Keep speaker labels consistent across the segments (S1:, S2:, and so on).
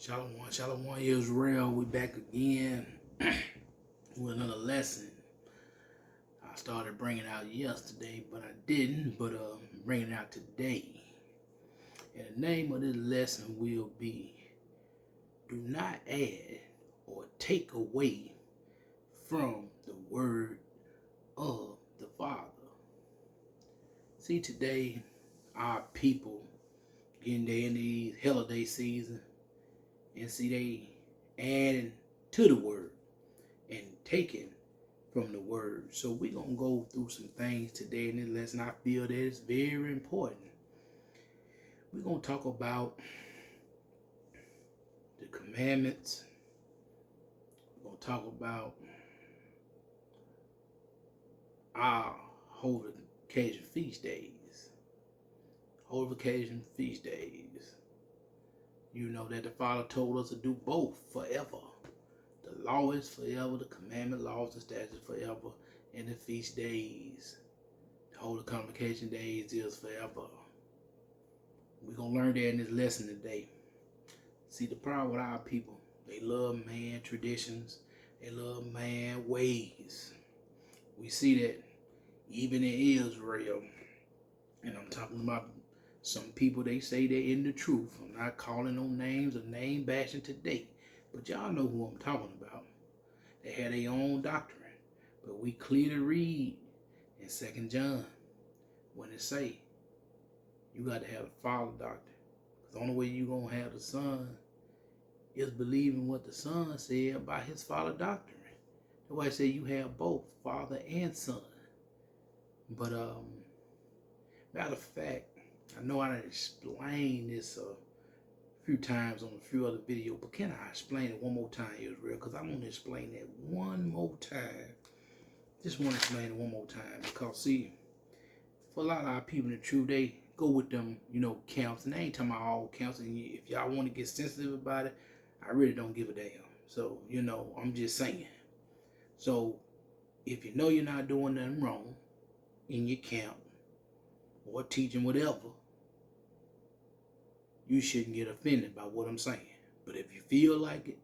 S1: Shalom, Shalom, Israel. We back again with another lesson. I started bringing it out yesterday, but I didn't. But I'm bringing it out today. And the name of this lesson will be, do not add or take away from the word of the Father. See, today, our people getting there in the holiday season, and see they adding to the word and taking from the word. So we're going to go through some things today in this lesson. I feel that it's very important. We're going to talk about the commandments. We're going to talk about our holy occasion feast days. Holy occasion feast days. You know that the Father told us to do both forever. The law is forever, the commandment, laws, and statutes forever, and the feast days, the holy convocation days is forever. We're going to learn that in this lesson today. See, the problem with our people, they love man traditions, they love man ways. We see that even in Israel, and I'm talking about some people, they say they're in the truth. I'm not calling no names or name bashing today, but y'all know who I'm talking about. They had their own doctrine, but we clearly read in 2 John when it say you got to have the Father doctrine. Because the only way you going to have the Son is believing what the Son said about his Father doctrine. That's why I say you have both, Father and Son. But matter of fact, I know I done explained this a few times on a few other videos, but can I explain it one more time, Israel? Because I want to explain that one more time. Just want to explain it one more time. Because, see, for a lot of our people in the truth, they go with them, counts. And they ain't talking about all counts. And if y'all want to get sensitive about it, I really don't give a damn. So, I'm just saying. So, if you know you're not doing nothing wrong in your count or teaching whatever, you shouldn't get offended by what I'm saying. But if you feel like it,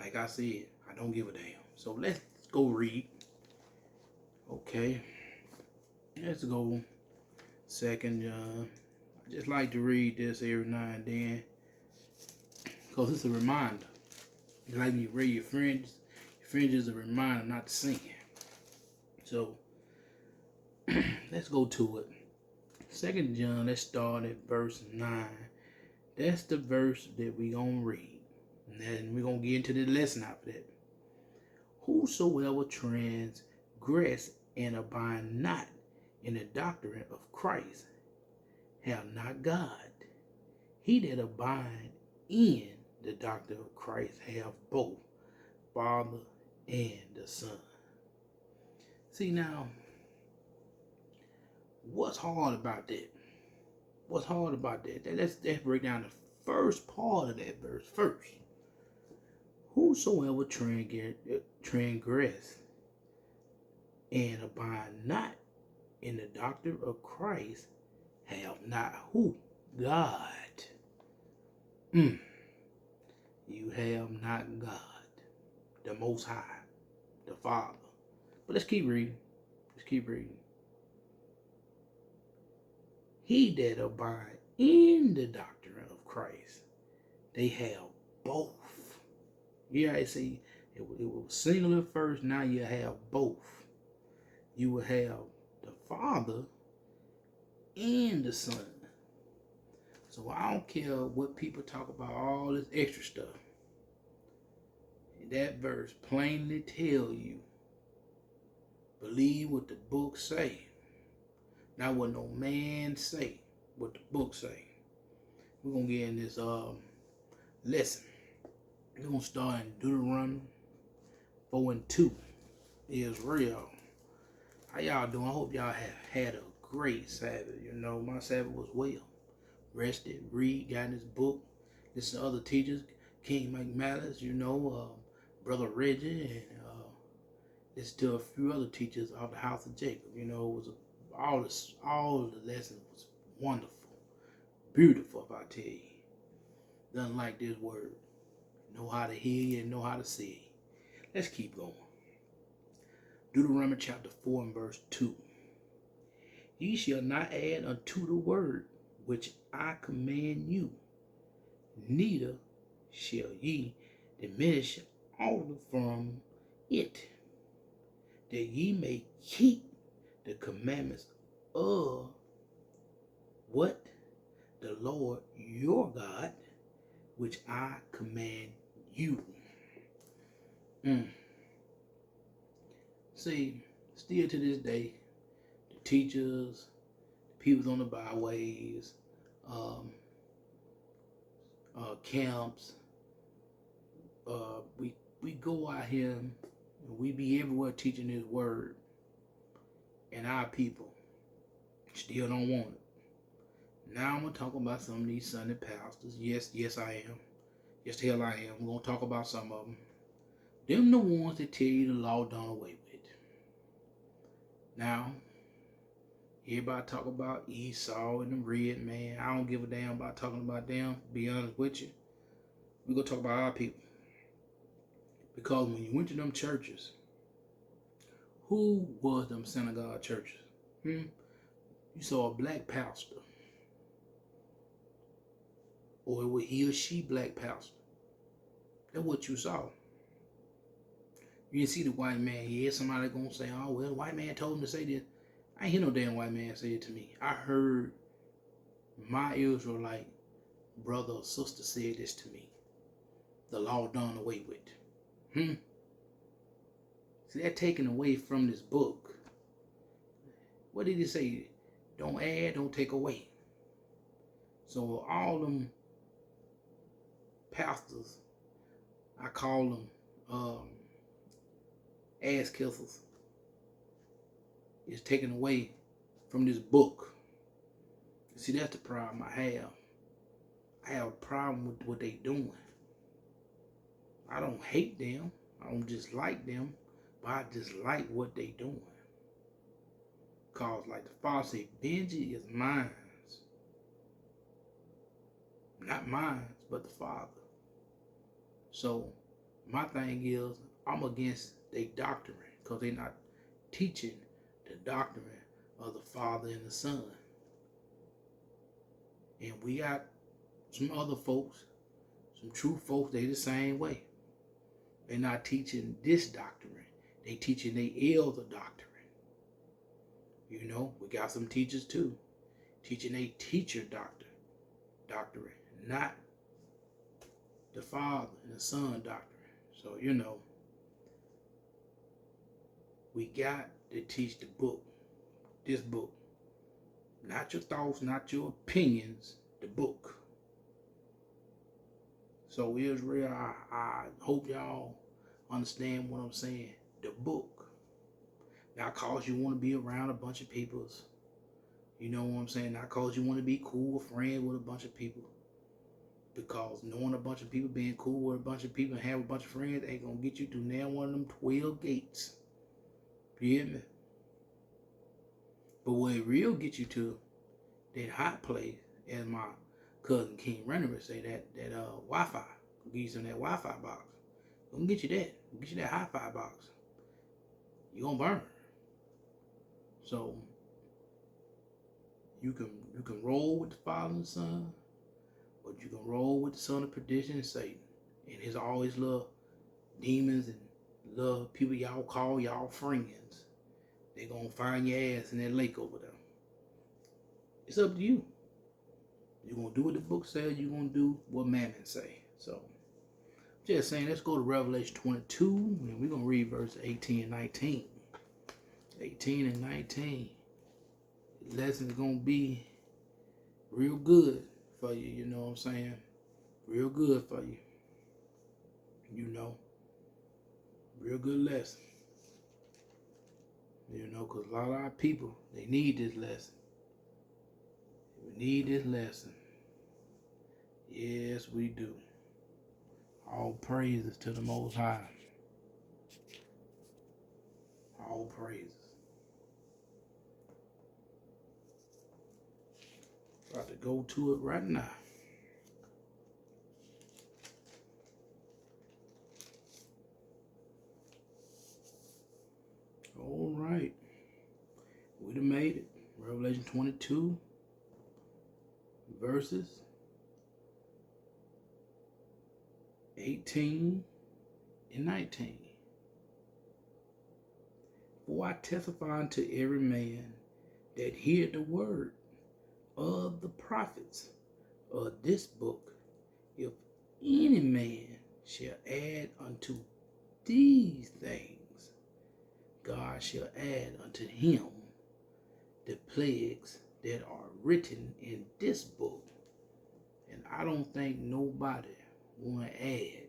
S1: like I said, I don't give a damn. So let's go read. Okay. Let's go 2 John. I just like to read this every now and then, because it's a reminder. It's like when you read your friends is a reminder not to sin. So let's go to it. 2 John, let's start at verse 9. That's the verse that we're going to read. And then we're going to get into the lesson after that. Whosoever transgress and abide not in the doctrine of Christ have not God. He that abide in the doctrine of Christ have both Father and the Son. See now, what's hard about that? What's hard about that? Let's break down the first part of that verse first. Whosoever transgress and abide not in the doctrine of Christ have not who? God. You have not God, the Most High, the Father. But let's keep reading. He that abide in the doctrine of Christ, they have both. Yeah, I see. It was singular first. Now you have both. You will have the Father and the Son. So I don't care what people talk about, all this extra stuff. That verse plainly tell you, believe what the book say. Not what no man say, what the book say. We're going to get in this lesson. We're going to start in Deuteronomy 4:2. Israel. How y'all doing? I hope y'all have had a great Sabbath. My Sabbath was well. Rested, read, got in this book. Listen to other teachers. King McManus, Brother Reggie, and listen to a few other teachers of the house of Jacob. It was all of the lessons was wonderful, beautiful, if I tell you. Nothing like this word. know how to hear you and know how to see you. Let's keep going. Deuteronomy chapter 4 and verse 2. Ye shall not add unto the word which I command you, neither shall ye diminish aught from it, that ye may keep the commandments of what? The Lord your God, which I command you. See, still to this day, the teachers, the people on the byways, camps, we go out here and we be everywhere teaching His word, and our people still don't want it. Now I'm gonna talk about some of these Sunday pastors. Yes, I am. Yes, the hell I am. We're gonna talk about some of them. Them the ones that tell you the law done away with. Now, everybody talk about Esau and the red man. I don't give a damn about talking about them, to be honest with you. We're gonna talk about our people. Because when you went to them churches, who was them synagogue churches? You saw a black pastor. Or it was he or she black pastor. That's what you saw. You didn't see the white man. Yeah, somebody gonna say, oh, well, the white man told him to say this. I ain't hear no damn white man say it to me. I heard my Israelite brother or sister say this to me. The law done away with. See, that taken away from this book. What did he say? Don't add, don't take away. So all them pastors, I call them ass kissers, is taken away from this book. See, that's the problem I have. I have a problem with what they doing. I don't hate them. I don't dislike them, but I dislike what they doing. Cause like the Father say, vengeance is mine. Not mine, but the Father. So my thing is, I'm against their doctrine, because they're not teaching the doctrine of the Father and the Son. And we got some other folks, some true folks, they the same way. They're not teaching this doctrine. They teaching their elder doctrine. You know, we got some teachers too, teaching a teacher doctrine, not the Father and the Son doctrine. So, you know, we got to teach the book, this book. Not your thoughts, not your opinions, the book. So Israel, I hope y'all understand what I'm saying. The book. Not cause you want to be around a bunch of peoples. You know what I'm saying? Not cause you want to be cool, friend with a bunch of people. Because knowing a bunch of people, being cool with a bunch of people, and have a bunch of friends ain't gonna get you through now one of them 12 gates. You hear me? But what it real get you to, that hot place, as my cousin King Renner would say, that Wi-Fi. Give you some of that Wi-Fi box. Gonna get you that. Get you that hi-fi box. You gonna burn. So you can roll with the Father and the Son, but you can roll with the son of perdition and Satan. And his always little demons and little people y'all call y'all friends. They gonna find your ass in that lake over there. It's up to you. You gonna do what the book says, you gonna do what Mammon say. So just saying, let's go to Revelation 22, and we're gonna read verse 18 and 19. 18 and 19. The lesson is gonna be real good for you, you know what I'm saying? Real good for you. You know. Real good lesson. You know, because a lot of our people, they need this lesson. We need this lesson. Yes, we do. All praises to the Most High. All praises. About to go to it right now. 22, verses 18 and 19. For I testify unto every man that heareth the word of the prophets of this book, if any man shall add unto these things, God shall add unto him the plagues that are written in this book. And I don't think nobody want to add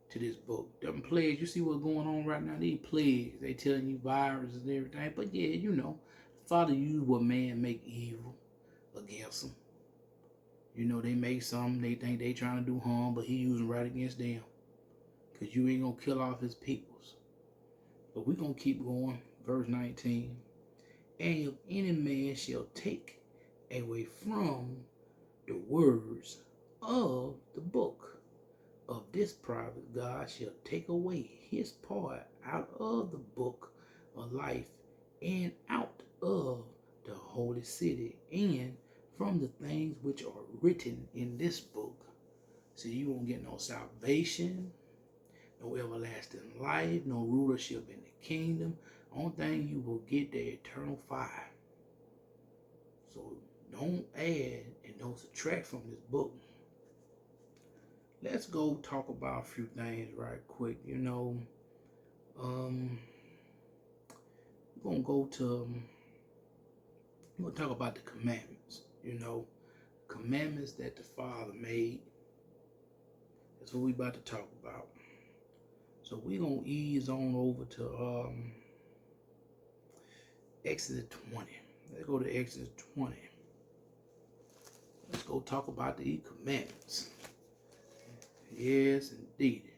S1: to this book. Them plagues, you see what's going on right now? These plagues, they telling you viruses and everything. But yeah, you know, Father used what man make evil against them. You know, they make something, they think they trying to do harm, but he using right against them. Because you ain't going to kill off his peoples. But we're going to keep going. Verse 19. And if any man shall take away from the words of the book of this prophet, God shall take away his part out of the book of life and out of the holy city and from the things which are written in this book. So you won't get no salvation, no everlasting life, no rulership in the kingdom. Only thing you will get the eternal fire. So don't add and don't subtract from this book. Let's go talk about a few things right quick. You know, we're gonna talk about the commandments. You know, commandments that the Father made. That's what we about to talk about. So we're gonna ease on over to Exodus 20. Let's go to Exodus 20. Let's go talk about the commandments. Yes, indeed.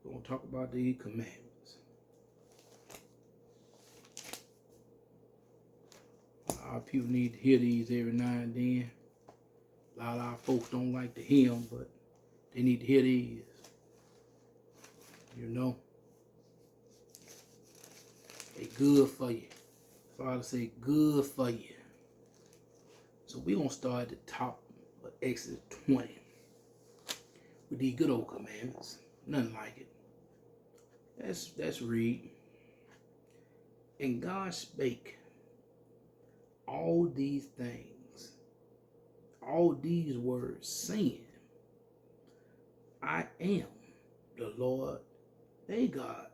S1: We're going to talk about the commandments. Our people need to hear these every now and then. A lot of our folks don't like to hear them, but they need to hear these. You know? They good for you. Father say good for you. So we're going to start at the top of Exodus 20. With these good old commandments. Nothing like it. Let's read. And God spake all these things, all these words, saying, I am the Lord thy God,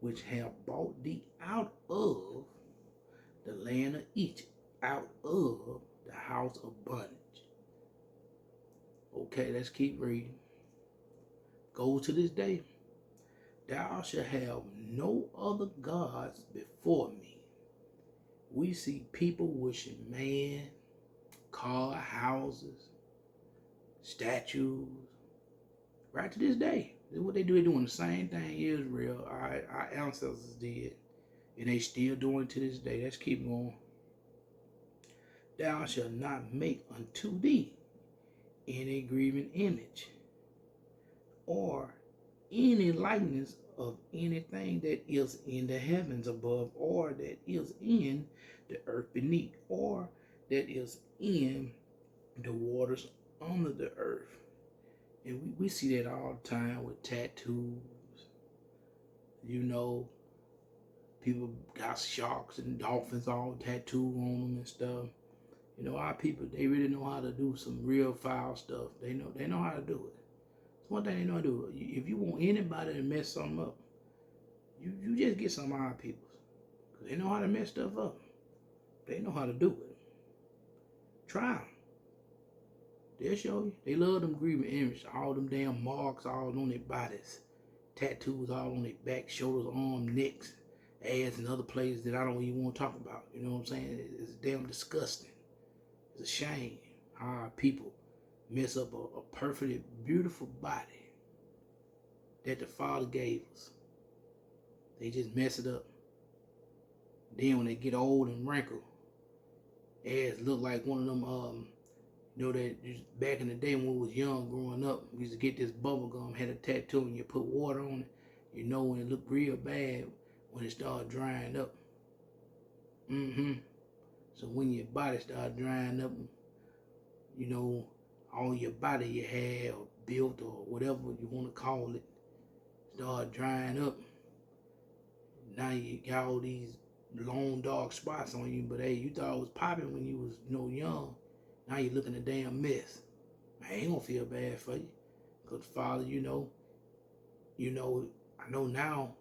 S1: which have brought thee out of the land of Egypt, out of the house of bondage. Okay, let's keep reading. Go to this day. Thou shalt have no other gods before me. We see people worship man, car, houses, statues. Right to this day. This is what they do. They're doing the same thing Israel, our ancestors did. And they still doing it to this day. Let's keep going. Thou shalt not make unto thee any graven image, or any likeness of anything that is in the heavens above, or that is in the earth beneath, or that is in the waters under the earth. And we see that all the time with tattoos. You know, people got sharks and dolphins all tattooed on them and stuff. You know, our people, they really know how to do some real foul stuff. They know how to do it. It's one thing they know how to do. If you want anybody to mess something up, you just get some of our people. Because they know how to mess stuff up. They know how to do it. Try them. They'll show you. They love them graven images. All them damn marks all on their bodies. Tattoos all on their back, shoulders, arms, necks, ass, and other places that I don't even want to talk about. You know what I'm saying? It's damn disgusting. It's a shame how our people mess up a perfectly beautiful body that the Father gave us. They just mess it up. Then when they get old and wrinkled, ass look like one of them, you know, that back in the day when we was young growing up, we used to get this bubble gum, had a tattoo, and you put water on it. You know when it looked real bad when it started drying up. Mm-hmm. So when your body start drying up, you know, all your body you have built or whatever you want to call it, start drying up. Now you got all these long dark spots on you, but hey, you thought it was popping when you was, young. Now you're looking a damn mess. I ain't gonna feel bad for you. Because Father, I know now,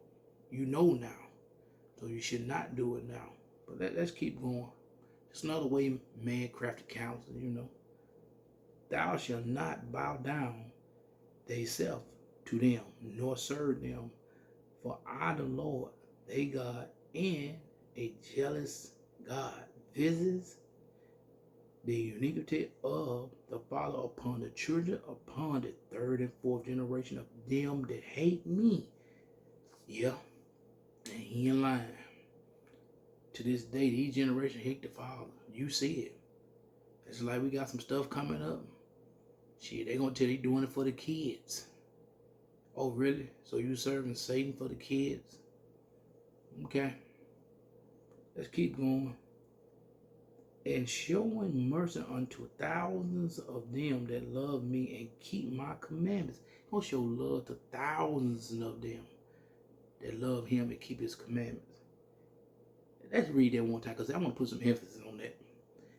S1: now. So you should not do it now. But let's keep going. It's another way man crafted counsel, Thou shalt not bow down thyself to them, nor serve them, for I, the Lord, they God, and a jealous God, visits the iniquity of the father upon the children, upon the third and fourth generation of them that hate me. Yeah, and he in line. To this day, these generations hate the father. You see it. It's like we got some stuff coming up. Shit, they gonna tell you doing it for the kids. Oh, really? So you serving Satan for the kids? Okay. Let's keep going. And showing mercy unto thousands of them that love me and keep my commandments. He's gonna show love to thousands of them that love him and keep his commandments. Let's read that one time because I want to put some emphasis on that.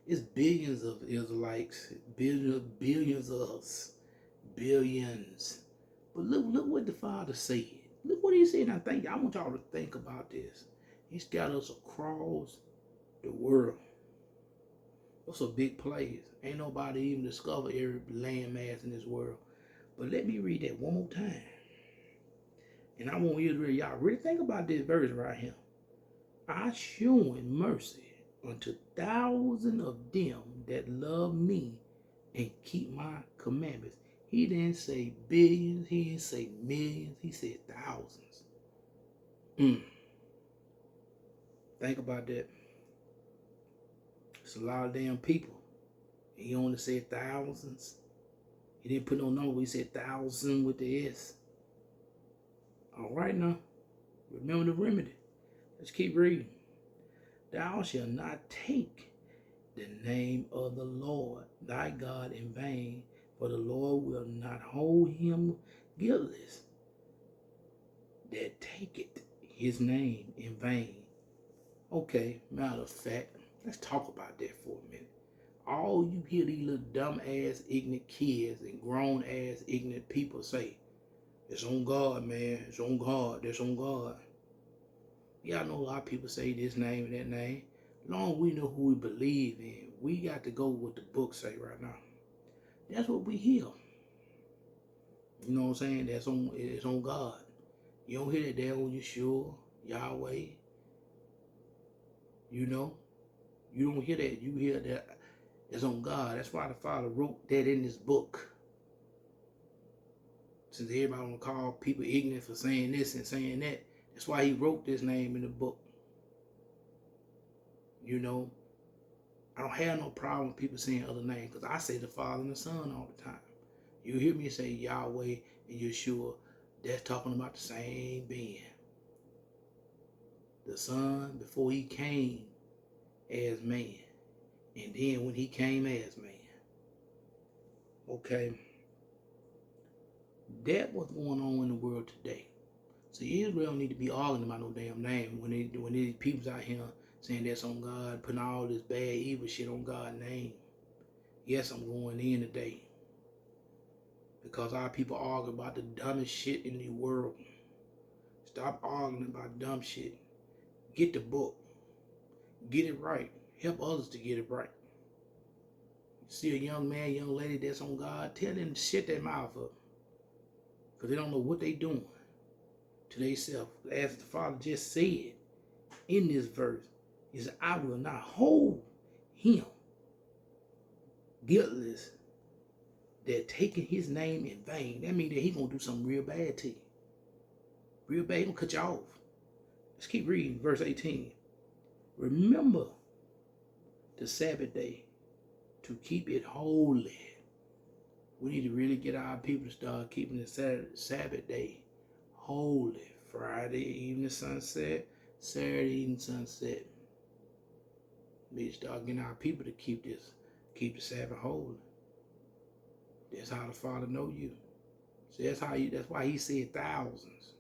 S1: It's billions of Israelites, billions of us, billions. But look what the Father said. Look what he said. I want y'all to think about this. He's got us across the world. Those are big plays. Ain't nobody even discovered every landmass in this world. But let me read that one more time. And I want you to y'all really think about this verse right here. I showing mercy unto thousands of them that love me and keep my commandments. He didn't say billions, he didn't say millions, he said thousands. Think about that. It's a lot of damn people. He only said thousands. He didn't put no number, he said thousand with the S. All right now, remember the remedy. Let's keep reading. Thou shalt not take the name of the Lord thy God in vain, for the Lord will not hold him guiltless that taketh his name in vain. Okay, matter of fact, let's talk about that for a minute. All you hear these little dumb ass ignorant kids and grown ass ignorant people say, it's on God, man, it's on God, that's on God. Y'all know a lot of people say this name and that name. Long as we know who we believe in, we got to go with what the book say right now. That's what we hear. You know what I'm saying? It's on God. You don't hear that there on Yeshua, Yahweh. You don't hear that. You hear that it's on God. That's why the Father wrote that in this book. Since everybody want to call people ignorant for saying this and saying that, that's why he wrote this name in the book. I don't have no problem with people saying other names because I say the Father and the Son all the time. You hear me say Yahweh and Yeshua, that's talking about the same being. The Son before he came as man, and then when he came as man. Okay. That's what's going on in the world today. So Israel don't need to be arguing about no damn name when these people's out here saying that's on God, putting all this bad evil shit on God's name. Yes, I'm going in today. Because our people argue about the dumbest shit in the world. Stop arguing about dumb shit. Get the book. Get it right. Help others to get it right. See a young man, young lady that's on God, tell them to shut their mouth up. Because they don't know what they doing to themselves. As the Father just said in this verse, he said, I will not hold him guiltless that taking his name in vain. That means that he gonna do something real bad to you. Real bad, he gonna cut you off. Let's keep reading verse 18. Remember the Sabbath day to keep it holy. We need to really get our people to start keeping the Sabbath day holy. Friday evening sunset, Saturday evening sunset. We need to start getting our people to keep the Sabbath holy. That's how the Father know you. So that's why he said thousands.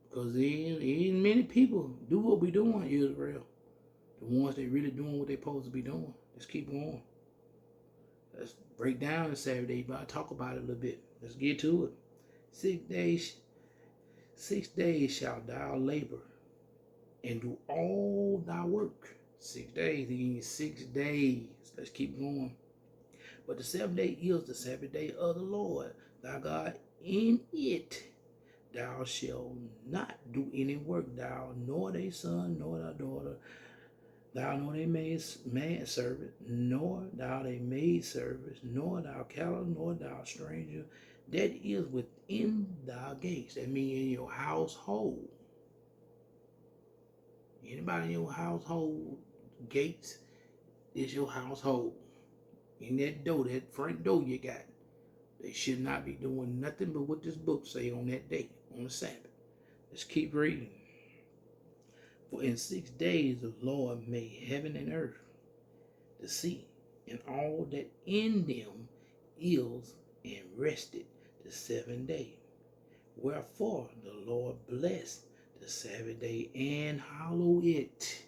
S1: Because there ain't many people do what we doing, Israel. The ones that really doing what they supposed to be doing. Let's keep going. Let's break down the Sabbath day, but I'll talk about it a little bit. Let's get to it. 6 days shalt thou labor and do all thy work. 6 days. He gave you 6 days. Let's keep going. But the 7th day is the Sabbath day of the Lord thy God. In it thou shalt not do any work, thou nor thy son, nor thy daughter, thou nor thy man servant, nor thou thy maid servant, nor thou cattle, nor thou stranger that is within thy gates. That means in your household. Anybody in your household gates is your household. In that door, that front door you got, they should not be doing nothing but what this book say on that day, on the Sabbath. Let's keep reading. For in 6 days the Lord made heaven and earth, the sea, and all that in them is, and rested the 7th day. Wherefore the Lord blessed the Sabbath day and hallow it.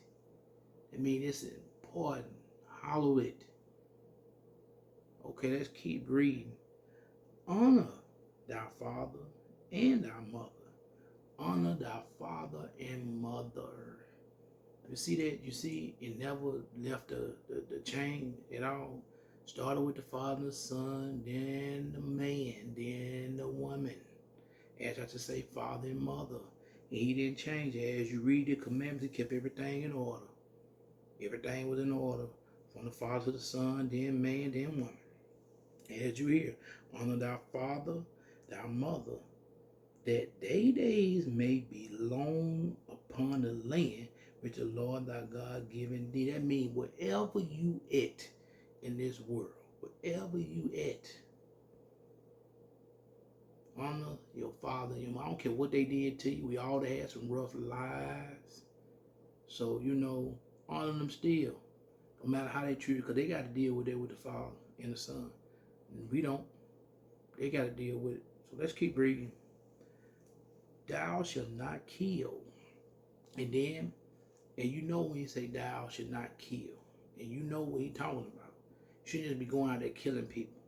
S1: I mean, it's important. Hallow it. Okay, let's keep reading. Honor thy father and thy mother. Honor thy father and mother. You see that? You see, it never left the chain at all. Started with the father and the son, then the man, then the woman. As I just say, father and mother. And he didn't change it. As you read the commandments, he kept everything in order. Everything was in order. From the father to the son, then man, then woman. As you hear, honor thy father, thy mother, that thy days may be long upon the land which the Lord thy God giveth thee. That means wherever you at in this world, wherever you at, honor your father and your mother. I don't care what they did to you. We all had some rough lives. So, honor them still. No matter how they treat you, because they got to deal with it with the father and the son. And we don't. They got to deal with it. So let's keep reading. Thou shalt not kill. And then, when you say thou should not kill, and you know what he's talking about. You shouldn't just be going out there killing people.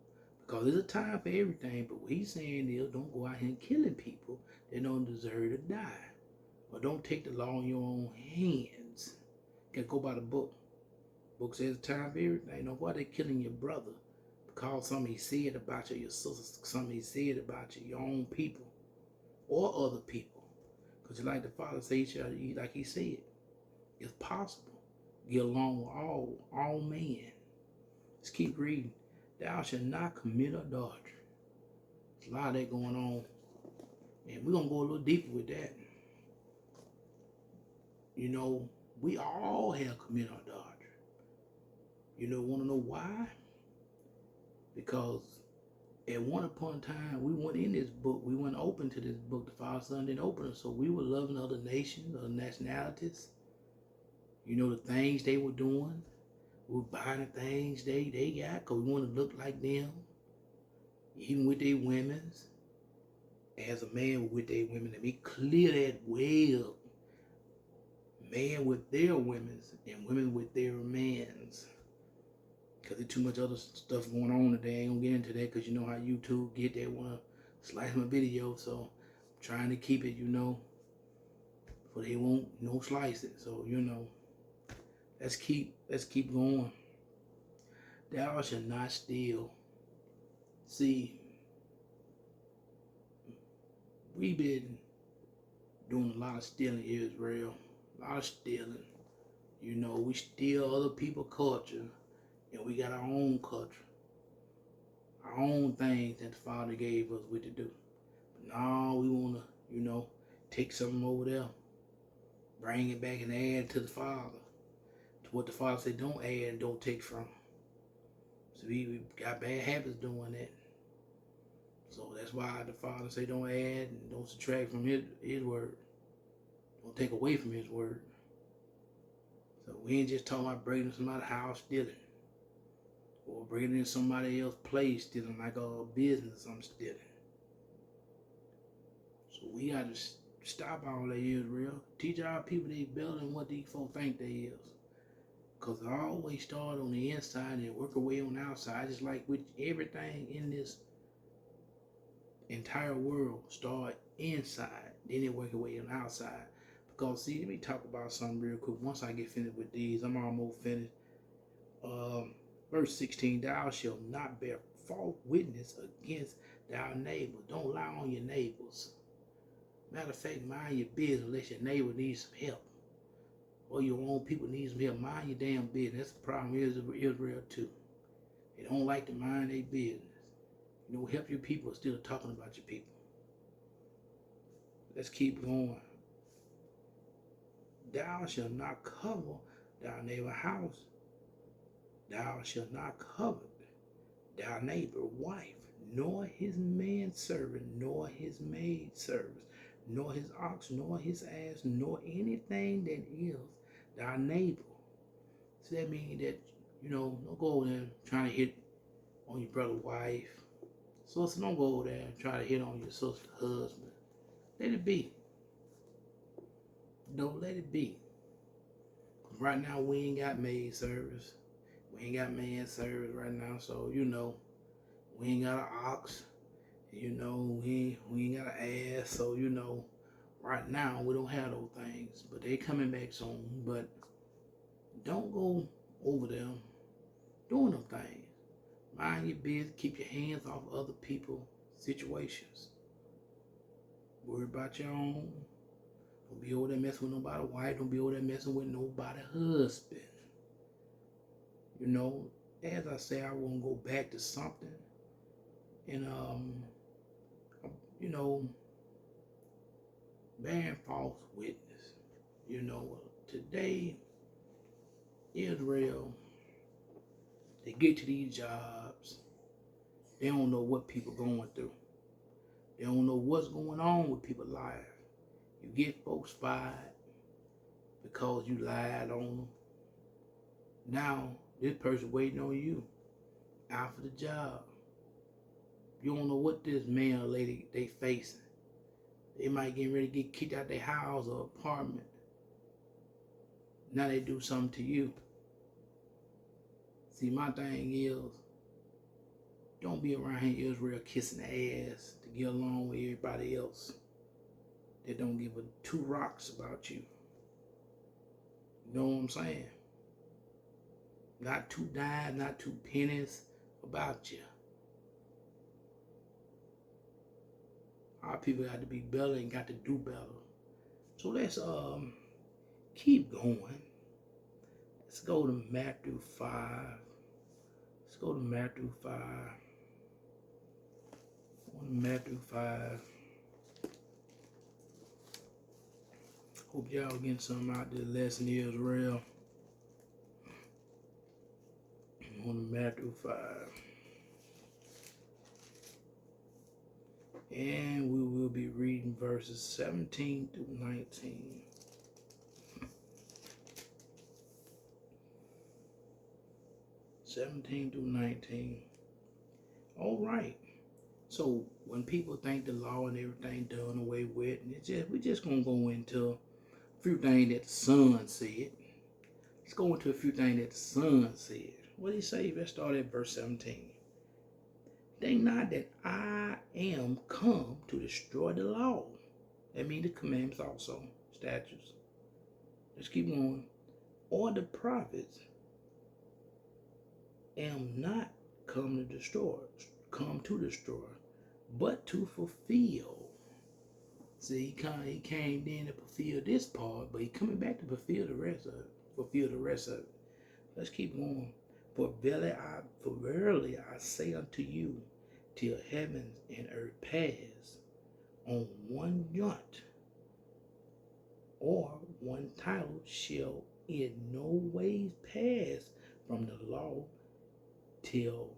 S1: Because there's a time for everything, but what he's saying is don't go out here and killing people that don't deserve to die. Or don't take the law in your own hands. You can go by the book. The book says time for everything. Don't go out there killing your brother because something he said about you, your sister, something he said about you, your own people, or other people. Because like the Father said, like he said, it's possible. Get along with all men. Let's keep reading. Thou shalt not commit adultery. There's a lot of that going on. And we're going to go a little deeper with that. We all have committed adultery. Want to know why? Because at one upon a time, we weren't in this book. We weren't open to this book. The Father, Son didn't open it. So we were loving other nations, other nationalities. The things they were doing. We were buying the things they got because we want to look like them. Even with their women's. As a man with their women. And be clear that well. Man with their women's and women with their men's. Because there's too much other stuff going on today. I ain't going to get into that because you know how YouTube get there. Want to slice my video. So I'm trying to keep it, for they won't slice it. So, let's keep going. Thou shalt not steal. See, we've been doing a lot of stealing in Israel. A lot of stealing. We steal other people's culture. And we got our own culture. Our own things that the Father gave us to do. But now we want to, take something over there. Bring it back and add to the Father. To what the Father said, don't add and don't take from. So we got bad habits doing that. So that's why the Father say don't add and don't subtract from his word. Don't take away from his word. So we ain't just talking about breaking into somebody's house stealing, or breaking into somebody else's place stealing, like a business I'm stealing. So we got to stop all that, Israel. Teach our people they better than what these folks think they is. Because it always start on the inside and work away on the outside. Just like with everything in this entire world, start inside, then it work away on the outside. Because see, let me talk about something real quick. Once I get finished with these, I'm almost finished. Verse 16, thou shalt not bear false witness against thy neighbor. Don't lie on your neighbors. Matter of fact, mind your business unless your neighbor needs some help, or your own people need some help. Mind your damn business. That's the problem is Israel too. They don't like to mind their business. You know, help your people instead of talking about your people. Let's keep going. Thou shalt not cover thy neighbor's house. Thou shalt not covet thy neighbor's wife, nor his manservant, nor his maidservant, nor his ox, nor his ass, nor anything that is thy neighbor. So that means that, you know, don't go over there trying to hit on your brother's wife. Sister, don't go over there and try to hit on your sister's husband. Let it be. Don't let it be. Right now, we ain't got maid service. We ain't got man service right now, so, you know, we ain't got an ox. You know, we ain't got an ass, so, you know, right now, we don't have those things. But they coming back soon. But don't go over there doing them things. Mind your business. Keep your hands off other people's situations. Worry about your own. Don't be over there messing with nobody's wife. Don't be over there messing with nobody's husband. You know, as I say, I want to go back to something. And, you know, bearing false witness. You know, today, Israel, they get to these jobs. They don't know what people going through. They don't know what's going on with people's lives. You get folks fired because you lied on them. Now, this person waiting on you out for the job. You don't know what this man or lady they facing. They might get ready to get kicked out their house or apartment. Now they do something to you. See, my thing is, don't be around here Israel kissing the ass to get along with everybody else that don't give a two rocks about you. You know what I'm saying? Not two dimes, not two pennies about you. Our people got to be better and got to do better. So let's keep going. Let's go to Matthew 5. Let's go to Matthew 5. Matthew 5. Hope y'all getting something out of this lesson, Israel. On Matthew 5. And we will be reading verses 17 through 19. All right. So when people think the law and everything done away with, we're just gonna go into a few things that the Son said. Let's go into a few things that the Son said. What did he say? Let's start at verse 17. Think not that I am come to destroy the law. That means the commandments also, statutes. Let's keep going. Or the prophets. Am not come to destroy, but to fulfill. See, he came in to fulfill this part, but he coming back to fulfill the rest of it. Let's keep going. For verily I say unto you, till heavens and earth pass on one jot, or one title shall in no ways pass from the law till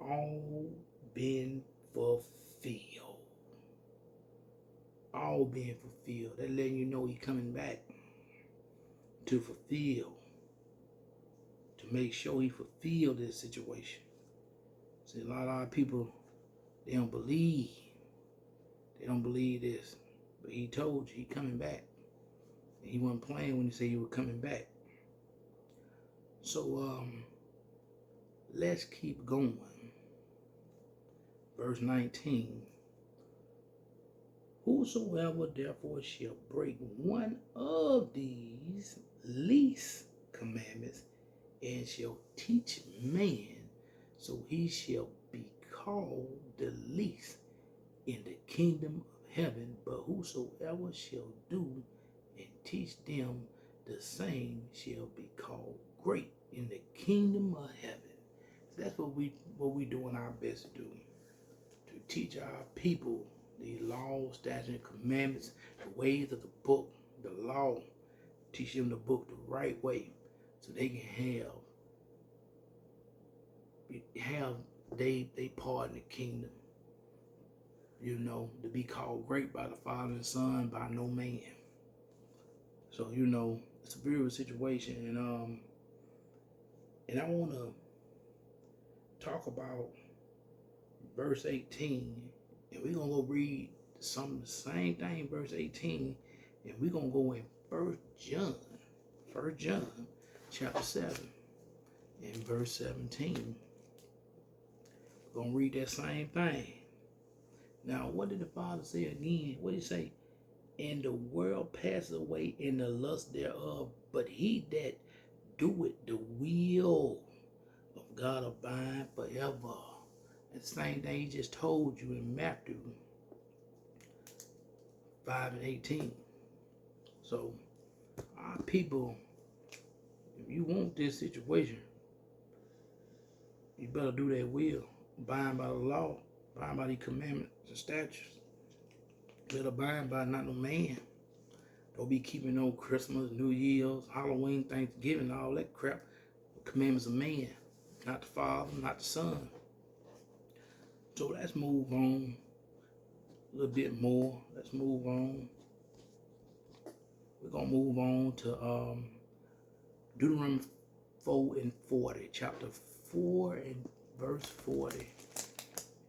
S1: all been fulfilled. All being fulfilled. That letting you know he coming back. to fulfill, to make sure he fulfilled this situation. See, a lot of people, they don't believe. They don't believe this. But he told you he coming back. He wasn't playing when he said he was coming back. So let's keep going. Verse 19. Whosoever therefore shall break one of these least commandments and shall teach man, so he shall be called the least in the kingdom of heaven. But whosoever shall do and teach them the same shall be called great in the kingdom of heaven. So that's what we doing our best to do, to teach our people the law, statutes, and commandments, the ways of the book, the law. Teach them the book the right way, so they can have they part in the kingdom. You know, to be called great by the Father and Son, by no man. So you know, it's a beautiful situation, and I want to talk about verse 18. And we're going to go read some of the same thing, verse 18. And we're going to go in 1 John, chapter 7, and verse 17. We're going to read that same thing. Now, what did the Father say again? What did he say? And the world passes away in the lust thereof, but he that doeth the will of God abide forever. That same thing he just told you in Matthew 5 and 18. So, our people, if you want this situation, you better do that will. Abide by the law, abide by the commandments and statutes. Better abide by not no man. Don't be keeping no Christmas, New Year's, Halloween, Thanksgiving, all that crap. The commandments of man, not the Father, not the Son. So let's move on a little bit more. Let's move on. We're going to move on to Deuteronomy 4 and 40. Chapter 4 and verse 40.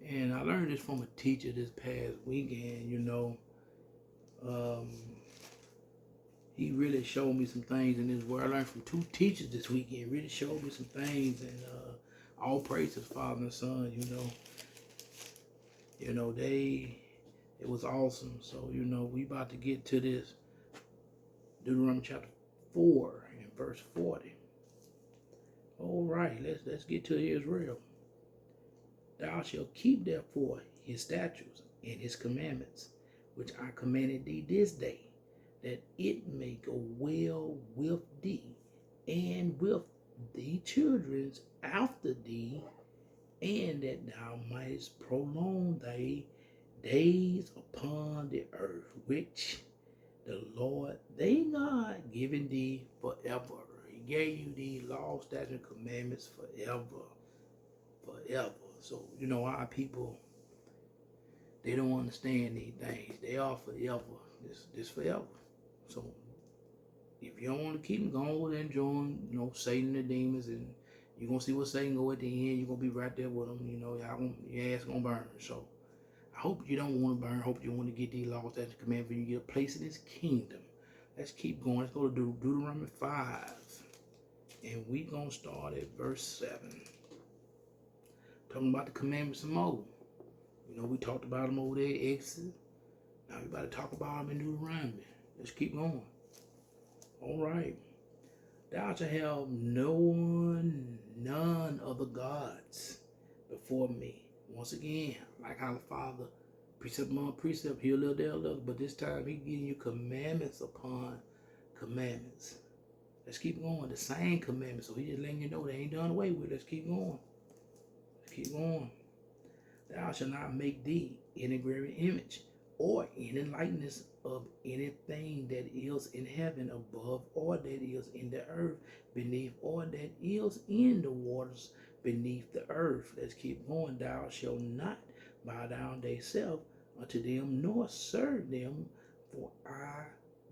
S1: And I learned this from a teacher this past weekend, you know. He really showed me some things in this word. I learned from two teachers this weekend. Really showed me some things. And all praise to Father and Son, you know. You know, it was awesome. So, you know, we about to get to this. Deuteronomy chapter 4 and verse 40. All right, let's get to Israel. Thou shalt keep therefore his statutes and his commandments, which I commanded thee this day, that it may go well with thee and with thee children's after thee, and that thou mightest prolong thy days upon the earth, which the Lord thy God giving thee forever. He gave you the law, statutes, and commandments forever. So, you know, our people, they don't understand these things. They are forever. This forever. So, if you don't want to keep them, go over there and join, you know, Satan and the demons, and you're going to see what Satan go at the end. You're going to be right there with them. You know, your ass going to burn. So, I hope you don't want to burn. I hope you want to get these laws, that command for you to get a place in his kingdom. Let's keep going. Let's go to Deuteronomy 5. And we're going to start at verse 7. Talking about the commandments of Moses. You know, we talked about them over there at Exodus. Now we about to talk about them in Deuteronomy. Let's keep going. All right. Thou shalt have none other gods before me. Once again, like how the Father, precept upon precept, here a little, there a little, but this time he giving you commandments upon commandments. Let's keep going. The same commandments. So he just letting you know they ain't done away with. Let's keep going. Let's keep going. Thou shalt not make thee any graven image or any likeness of anything that is in heaven above, or that is in the earth beneath, or that is in the waters beneath the earth. Let's keep going. Thou shalt not bow down thyself unto them, nor serve them, for I,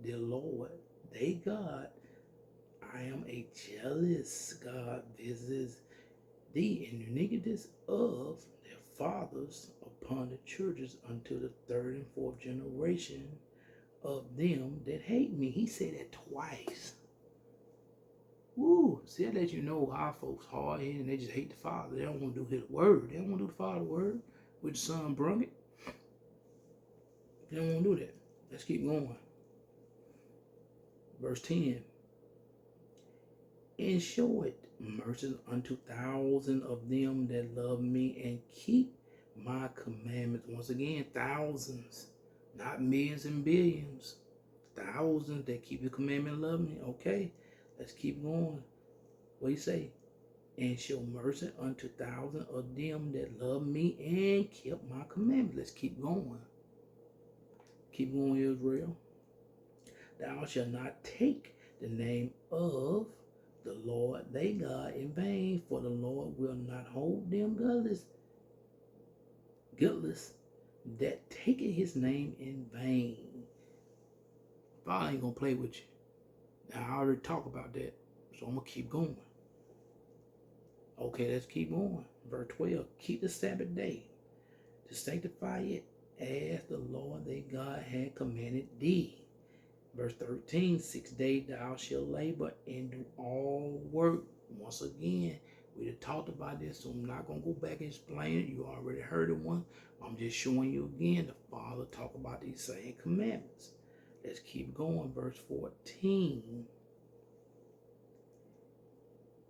S1: the Lord, thy God, I am a jealous God, visits the iniquities of their fathers upon the churches unto the third and fourth generation of them that hate me. He said that twice. Woo! See, that lets you know our folks hard headed and they just hate the Father. They don't want to do His word. They don't want to do the Father's word, which the Son brung it. They don't want to do that. Let's keep going. Verse 10. And show it mercy unto thousands of them that love me and keep my commandments. Once again, thousands, not millions and billions. Thousands that keep the commandment and love me. Okay, let's keep going. What do you say? And show mercy unto thousands of them that love me and keep my commandments. Let's keep going. Keep going, Israel. Thou shalt not take the name of the Lord thy God in vain, for the Lord will not hold them guiltless that taketh his name in vain. Father ain't gonna play with you. Now, I already talked about that, so I'm gonna keep going. Okay, let's keep going. Verse 12, keep the Sabbath day to sanctify it as the Lord thy God had commanded thee. Verse 13, 6 days thou shalt labor and do all work. Once again, we have talked about this, so I'm not going to go back and explain it. You already heard it one. I'm just showing you again the Father talk about these same commandments. Let's keep going. Verse 14.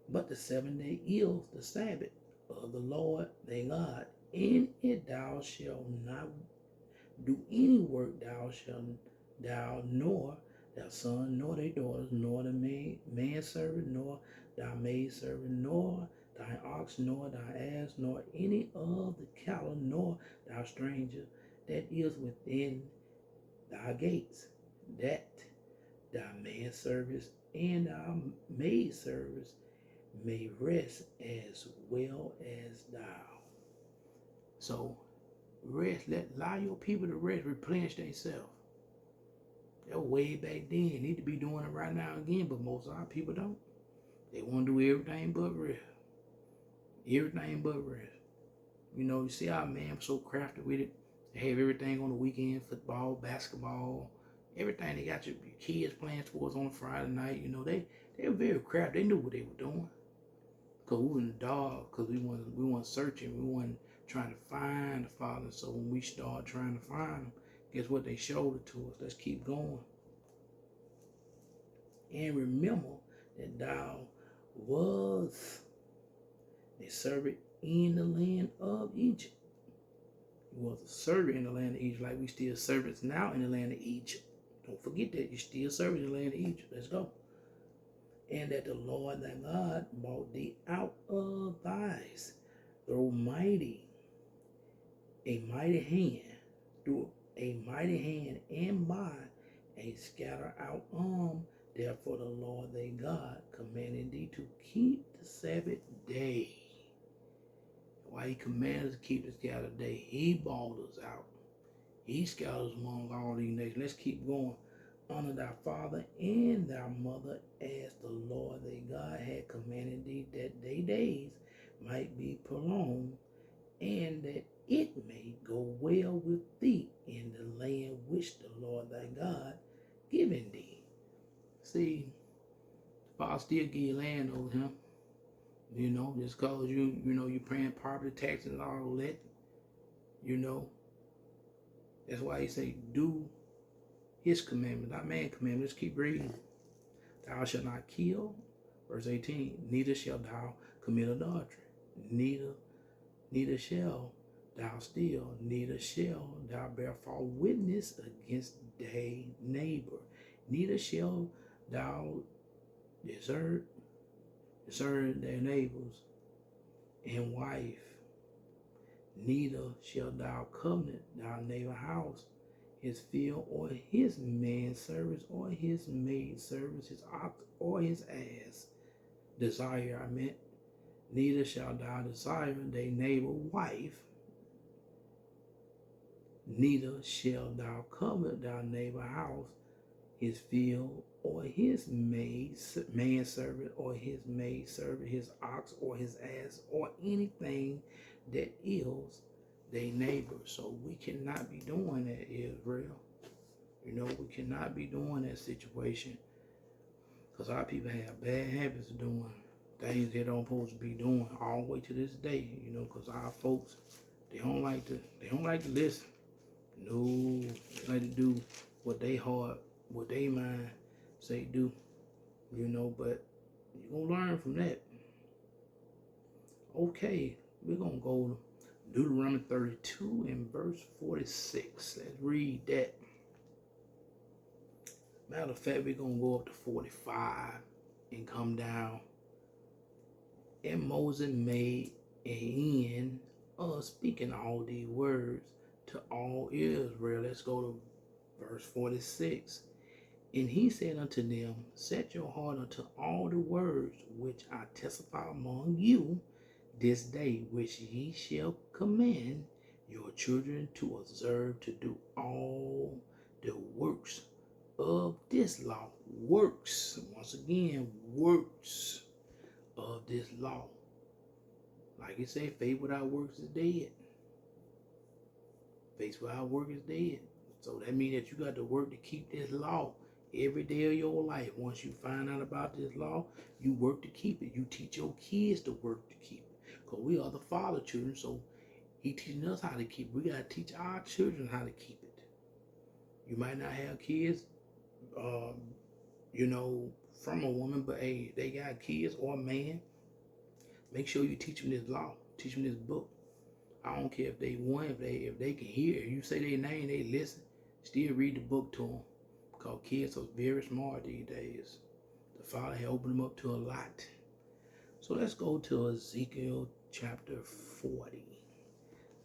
S1: But the 7 day is the Sabbath of the Lord thy God. In it thou shalt not do any work, thou nor thy son, nor thy daughters, nor the manservant, nor thy maidservant, nor thy ox, nor thy ass, nor any of the cattle, nor thy stranger that is within thy gates, that thy manservants and thy maidservants may rest as well as thou. So rest, allow your people to rest, replenish themselves. That was way back then. They need to be doing it right now again, but most of our people don't. They want to do everything but rest. Everything but rest. You know, you see our man was so crafty with it. They have everything on the weekend, football, basketball, everything. They got your kids playing sports on a Friday night. You know, they were very crafty. They knew what they were doing. Because we were in the dark, because we weren't searching. We weren't trying to find the Father. So when we start trying to find him, guess what? They showed it to us. Let's keep going. And remember that thou was a servant in the land of Egypt. You was a servant in the land of Egypt, like we still servants now in the land of Egypt. Don't forget that. You're still serving in the land of Egypt. Let's go. And that the Lord thy God brought thee out of thys, through a mighty hand, and by a scatter out arm. Therefore the Lord thy God commanded thee to keep the Sabbath day. Why he commanded us to keep the Sabbath day? He brought us out. He scattered us among all these nations. Let's keep going. Honor thy father and thy mother as the Lord thy God had commanded thee, that thy days might be prolonged, and that it may go well with thee in the land which the Lord thy God given thee. See, the Father still give you land over him. You know, just cause you're paying property taxes and all that. You know, that's why he say do his commandment, not man's commandment. Let's keep reading. Thou shalt not kill. Verse 18. Neither shalt thou commit adultery. Neither shall thou steal. Neither shall thou bear false witness against thy neighbor. Neither shall thou desert their neighbors and wife. Neither shalt thou covet thy neighbor's house, his field, or his manservants, or his maidservants, his ox, or his ass. Desire, I meant. Neither shalt thou desire thy neighbor's wife. Neither shalt thou covet thy neighbor's house, his field, or his manservant, or his maidservant, his ox, or his ass, or anything that is their neighbor. So we cannot be doing that, Israel. You know, we cannot be doing that situation, because our people have bad habits of doing things they don't supposed to be doing all the way to this day. You know, because our folks, they don't like to listen. No, they like to do what they heart, what they mind say do. You know, but you're gonna learn from that. Okay, we're gonna go to Deuteronomy 32 and verse 46. Let's read that. Matter of fact, we're going to go up to 45 and come down. And Moses made an end of speaking all these words to all Israel. Let's go to verse 46. And he said unto them, set your heart unto all the words which I testify among you this day, which ye shall command your children to observe, to do all the works of this law. Works, once again, works of this law. Like it said, faith without works is dead. Faith without work is dead. So that means that you got to work to keep this law every day of your life. Once you find out about this law, you work to keep it. You teach your kids to work to keep it. Because we are the father children, so he teaching us how to keep it. We got to teach our children how to keep it. You might not have kids, you know, from a woman, but hey, they got kids or a man. Make sure you teach them this law, teach them this book. I don't care if they want, if they can hear, you say their name, they listen. Still read the book to them, because kids are very smart these days. The Father had opened them up to a lot. So let's go to Ezekiel chapter 40.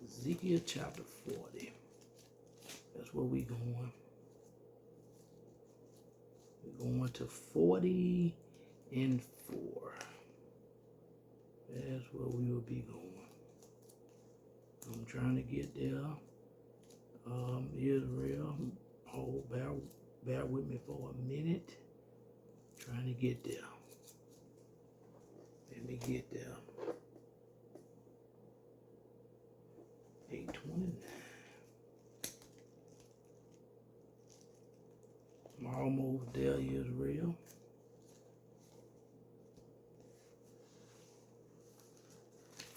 S1: Ezekiel chapter 40. That's where we going. We're going to 40 and 4. That's where we will be going. I'm trying to get there. Israel. Oh, bear with me for a minute. Trying to get there. Let me get there. 8:29. I'm almost there, Israel.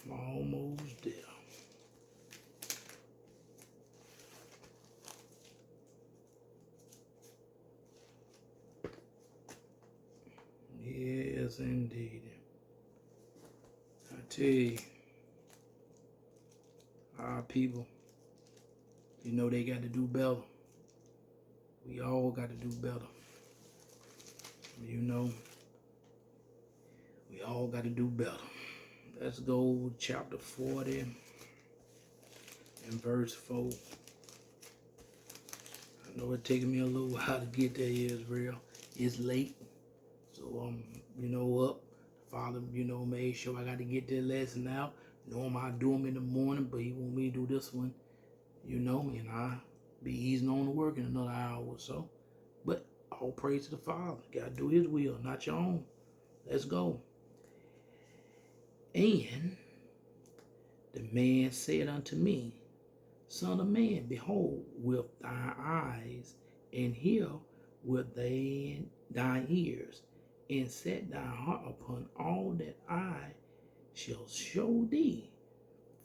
S1: I'm almost there. Yes, indeed. I tell you, our people, you know they got to do better. We all got to do better. You know, we all got to do better. Let's go chapter 40 and verse 4. I know it's taking me a little while to get there, Israel. It's late. So you know, up. Father, you know, made sure I got to get that lesson out. Normally I do them in the morning, but he want me to do this one, you know, and I be easing on the work in another hour or so. But all praise to the Father. Got to do his will, not your own. Let's go. And the man said unto me, Son of man, behold, with thy eyes, and hear with thine ears, and set thy heart upon all that I shall show thee,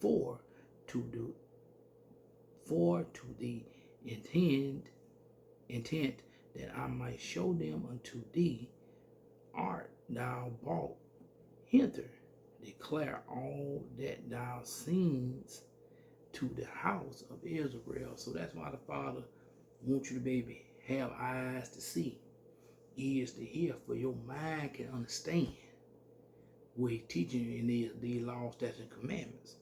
S1: for to the intent that I might show them unto thee, art thou brought hither. Declare all that thou seest to the house of Israel. So that's why the Father wants you to maybe have eyes to see, ears to hear, for your mind can understand what he's teaching you in these laws, statutes, and commandments.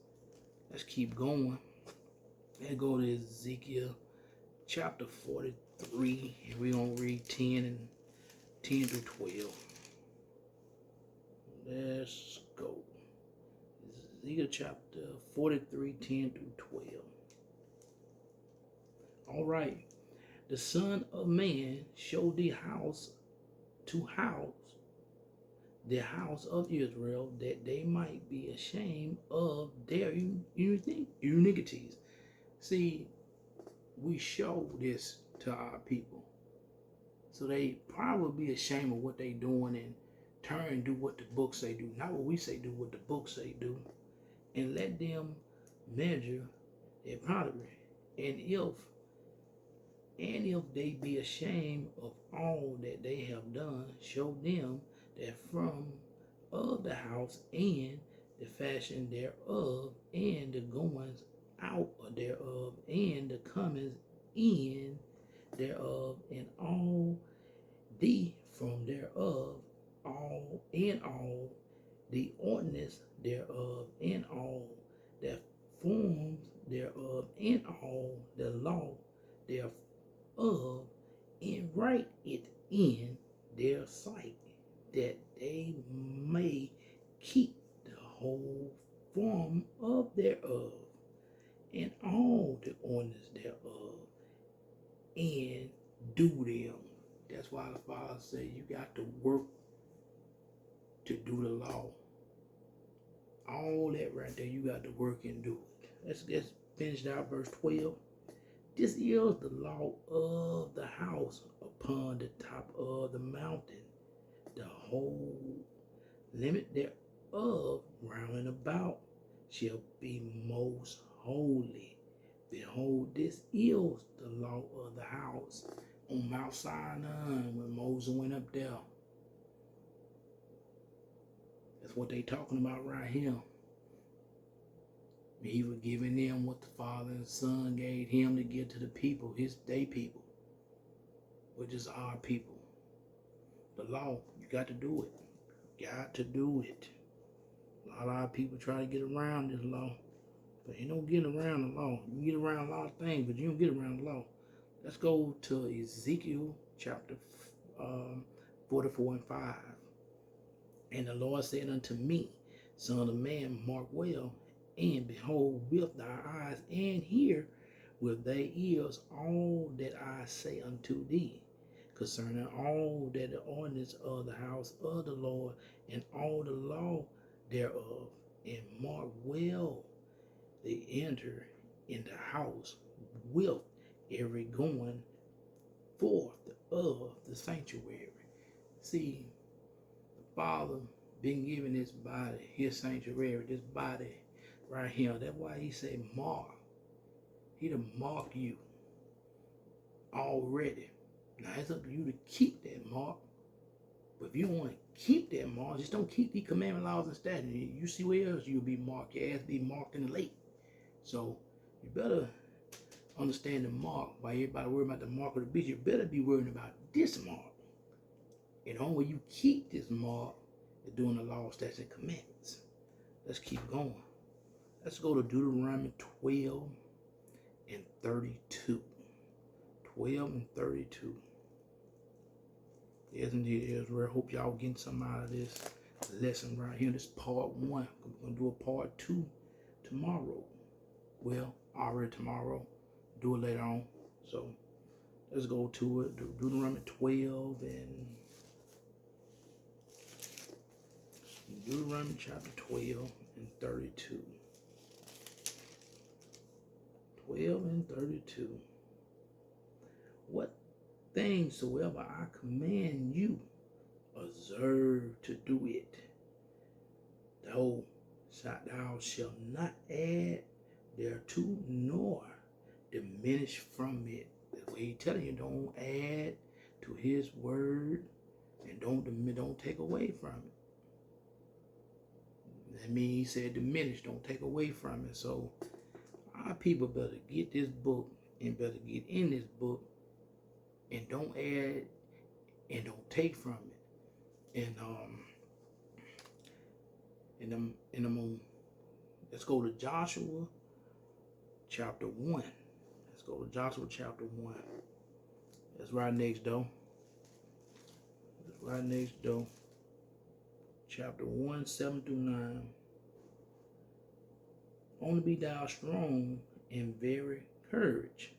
S1: Let's keep going. Let's go to Ezekiel chapter 43, and we're going to read 10 through 12. Let's go. Ezekiel chapter 43, 10 through 12. All right. the Son of Man show the house to house the house of Israel, that they might be ashamed of their iniquities. See, we show this to our people, so they probably be ashamed of what they doing and turn and do what the book say do, not what we say do, what the book say do, and let them measure their pottery. And if they be ashamed of all that they have done, show them that from of the house, and the fashion thereof, and the goings out thereof, and the comings in thereof, and all the from thereof, all the ordinance thereof, and all the forms thereof, and all the law thereof, and write it in their sight, that they may keep the whole form of thereof, and all the ordinance thereof, and do them. That's why the Father said you got to work to do the law. All that right there, you got to work and do it. Let's get finished out verse 12. This is the law of the house upon the top of the mountain, the whole limit thereof round about shall be most holy. Behold, this is the law of the house on Mount Sinai when Moses went up there. That's what they talking about right here. He was giving them what the Father and Son gave him to give to the people, they people, which is our people. The law, you got to do it. Got to do it. A lot of our people try to get around this law, but you don't get around the law. You get around a lot of things, but you don't get around the law. Let's go to Ezekiel chapter 44 and 5. And the Lord said unto me, Son of man, mark well, and behold with thy eyes, and hear with thy ears all that I say unto thee, concerning all that the ordinance of the house of the Lord, and all the law thereof. And mark well, they enter in the house with every going forth of the sanctuary. See, the Father been given his body, his sanctuary, this body right here. That's why he said mark. He done mark you already. Now it's up to you to keep that mark. But if you don't want to keep that mark, just don't keep the commandment, laws, and statutes. You see where else you'll be marked. Your ass be marked in the lake. So you better understand the mark. While everybody worrying about the mark of the beast, you better be worrying about this mark. And the only way you keep this mark is doing the law, statutes, and commandments. Let's keep going. Let's go to Deuteronomy 12 and 32. 12 and 32. Yes, indeed, Israel. Hope y'all getting something out of this lesson right here. This part 1. We're going to do a part 2 tomorrow. Well, already tomorrow. Do it later on. So, let's go to it. Deuteronomy 12 and Deuteronomy chapter 12 and 32. 12 and 32. What things soever I command you, observe to do it. Thou shalt not add thereto, nor diminish from it. That's what he's telling you. Don't add to his word, and don't take away from it. That means he said diminish, don't take away from it. So our people better get this book and better get in this book, and don't add and don't take from it. Let's go to Joshua chapter 1. Let's go to Joshua chapter 1. That's right next door. That's right next door. Chapter 1, 7 through 9. Only be thou strong and very courage,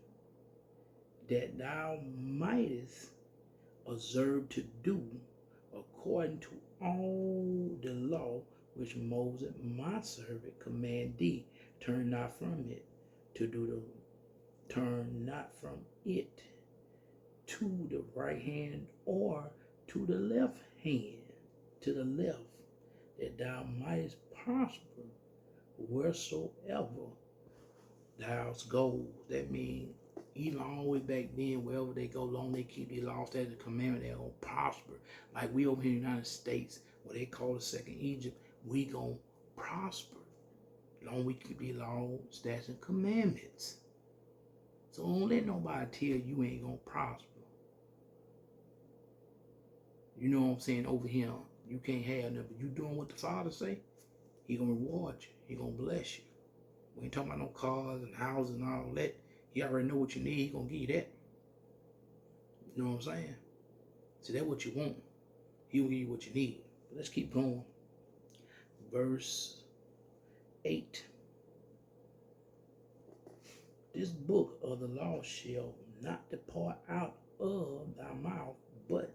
S1: that thou mightest observe to do according to all the law which Moses my servant command thee. Turn not from it turn not from it to the right hand or to the left hand, to the left, that thou mightest prosper wheresoever thou goes. That means even all the way back then, wherever they go, long they keep the laws, statutes, and commandments, they're gonna prosper. Like we over here in the United States, what they call the second Egypt, we gonna prosper. Long we keep the laws, statutes, and commandments. So don't let nobody tell you ain't gonna prosper. You know what I'm saying? Over here, you can't have nothing. You doing what the Father say, He gonna reward you. He gonna bless you. We ain't talking about no cars and houses and all that. He already know what you need. He gonna give you that. You know what I'm saying? So that's what you want. He will give you what you need. But let's keep going. Verse 8. This book of the law shall not depart out of thy mouth, but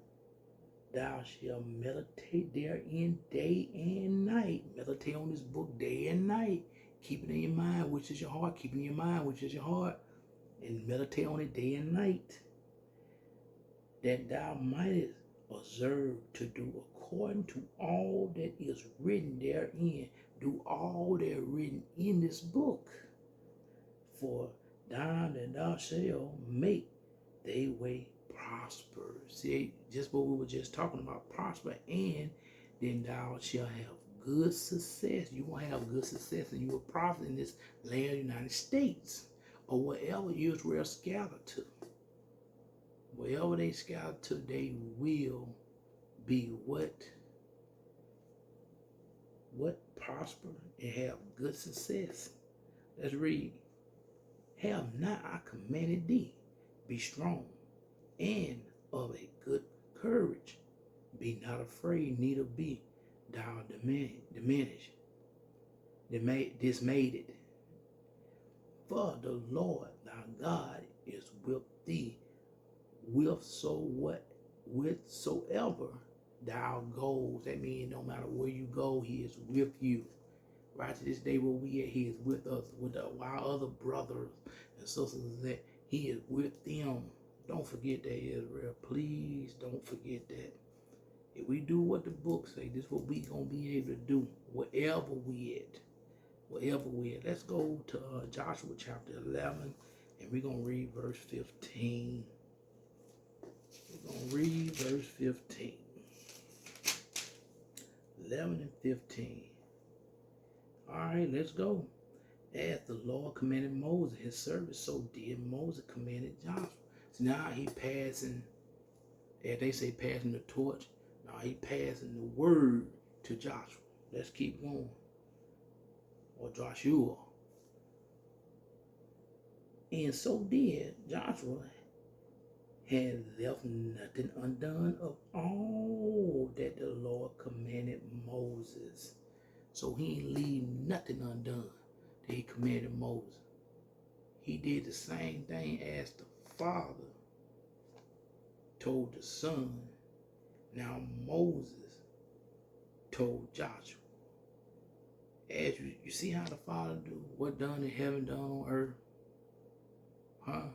S1: thou shalt meditate therein day and night. Meditate on this book day and night. Keep it in your mind, which is your heart. Keep it in your mind, which is your heart. And meditate on it day and night. That thou mightest observe to do according to all that is written therein. Do all that is written in this book. For thou shalt make thy way prosper. See, just what we were just talking about, prosper, and then thou shalt have good success. You will have good success, and you will prosper in this land of the United States, or wherever Israel scattered to. Wherever they scattered to, they will be what prosper and have good success. Let's read. Have not I commanded thee? Be strong and of a good courage. Be not afraid, neither be thou diminished, dismayed. For the Lord thy God is with thee, whatsoever thou goes. That means no matter where you go, He is with you. Right to this day where we at, He is with us, with our other brothers and sisters, that He is with them. Don't forget that, Israel. Please don't forget that. If we do what the book say, this is what we gonna be able to do wherever we at. Wherever we at. Let's go to Joshua chapter 11, and we're gonna read verse 15. We're gonna read verse 15. 11 and 15. All right, let's go. As the Lord commanded Moses, his servant, so did Moses commanded Joshua. So now he passing, as they say, passing the torch. Now he passing the word to Joshua. Let's keep going. Or Joshua. And so did Joshua, had left nothing undone of all that the Lord commanded Moses. So he ain't leave nothing undone that he commanded Moses. He did the same thing as the Father told the Son. Now Moses told Joshua. As you see how the Father do, what done in heaven done on earth? Huh?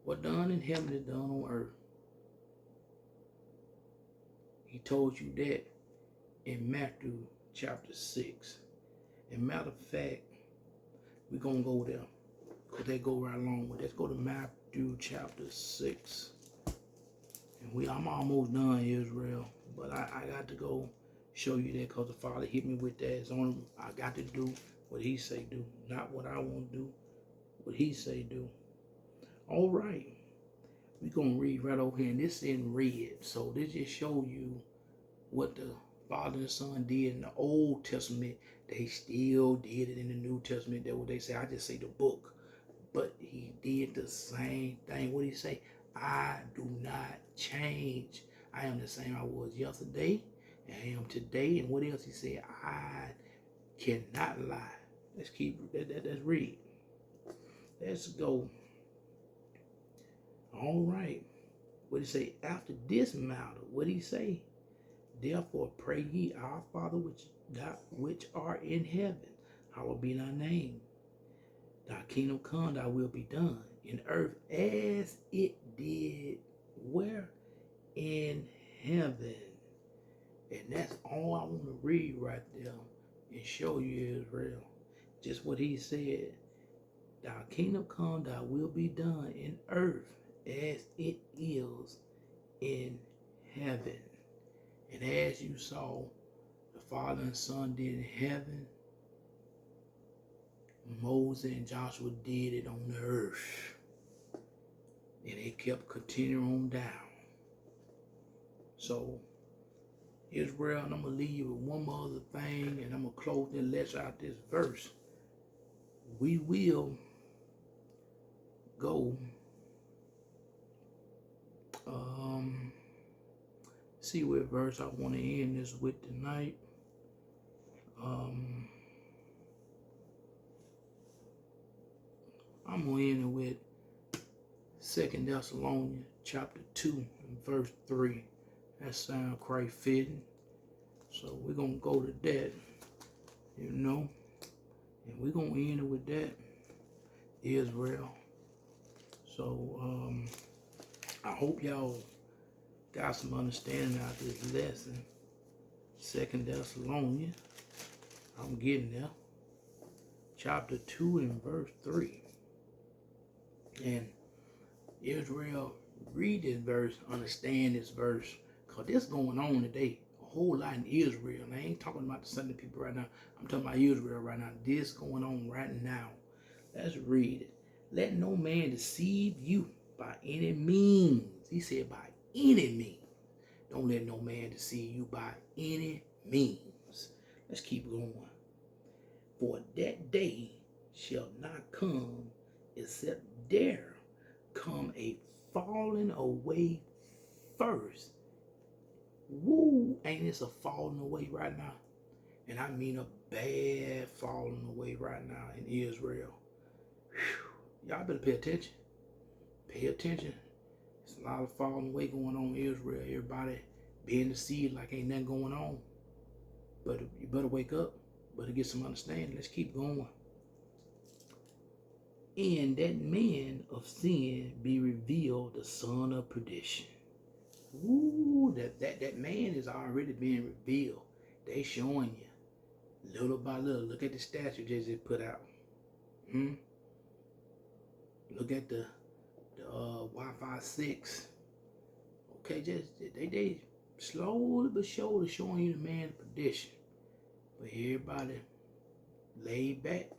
S1: What done in heaven is done on earth. He told you that in Matthew chapter 6. And matter of fact, we're going to go there because they go right along with it. Let's go to Matthew chapter 6. And I'm almost done, Israel. But I got to go show you that because the Father hit me with that. It's on. I got to do what He say do. Not what I want to do. What He say do. All right. We're going to read right over here. And this is in red. So this just show you what the Father and Son did in the Old Testament. They still did it in the New Testament. That's what they say. I just say the book. But He did the same thing. What He say? I do not change. I am the same I was yesterday. I am today. And what else He said? I cannot lie. Let's keep let's read. Let's go. All right. What he say? After this matter, what he say? Therefore pray ye, our Father which art in heaven, hallowed be thy name. Thy kingdom come, thy will be done in earth as it did where? In heaven. And that's all I want to read right there and show you, Israel. Just what he said. Thy kingdom come, thy will be done in earth as it is in heaven. And as you saw, the Father and Son did in heaven, Moses and Joshua did it on the earth. And it kept continuing on down. So, Israel, and I'm going to leave you with one more other thing, and I'm going to close and let out this verse. We will go, see what verse I want to end this with tonight. I'm going to end it with 2 Thessalonians chapter 2 and verse 3. That sounds quite fitting. So we're going to go to that, and we're going to end it with that, Israel. So I hope y'all got some understanding out of this lesson. 2 Thessalonians, I'm getting there. Chapter 2 and verse 3. And Israel, read this verse, understand this verse, because this going on today. A whole lot in Israel. And I ain't talking about the Sunday people right now. I'm talking about Israel right now. This going on right now. Let's read it. Let no man deceive you by any means. He said by any means. Don't let no man deceive you by any means. Let's keep going. For that day shall not come except there come a falling away first. Woo, ain't this a falling away right now? And I mean a bad falling away right now in Israel. Whew. Y'all better pay attention. Pay attention. There's a lot of falling away going on in Israel. Everybody being deceived like ain't nothing going on. But you better wake up. Better get some understanding. Let's keep going. And that man of sin be revealed, the son of perdition. Ooh, that man is already being revealed. They showing you little by little. Look at the statue they put out. Look at the Wi-Fi 6. Okay, just they slowly but surely showing you the man of perdition. But everybody laid back,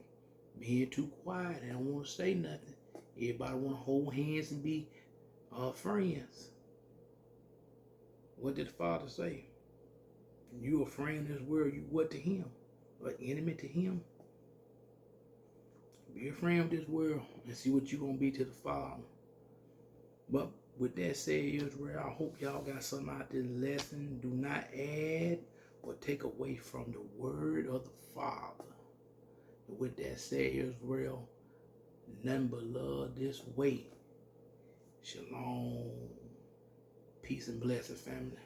S1: being too quiet. They don't want to say nothing. Everybody want to hold hands and be friends. What did the Father say? You a friend of this world, you what to him? An enemy to him? Be a friend with this world and see what you're going to be to the Father. But with that said, Israel, I hope y'all got something out of this lesson. Do not add or take away from the word of the Father. And with that said, Israel, nothing but love this way. Shalom. Peace and blessings, family.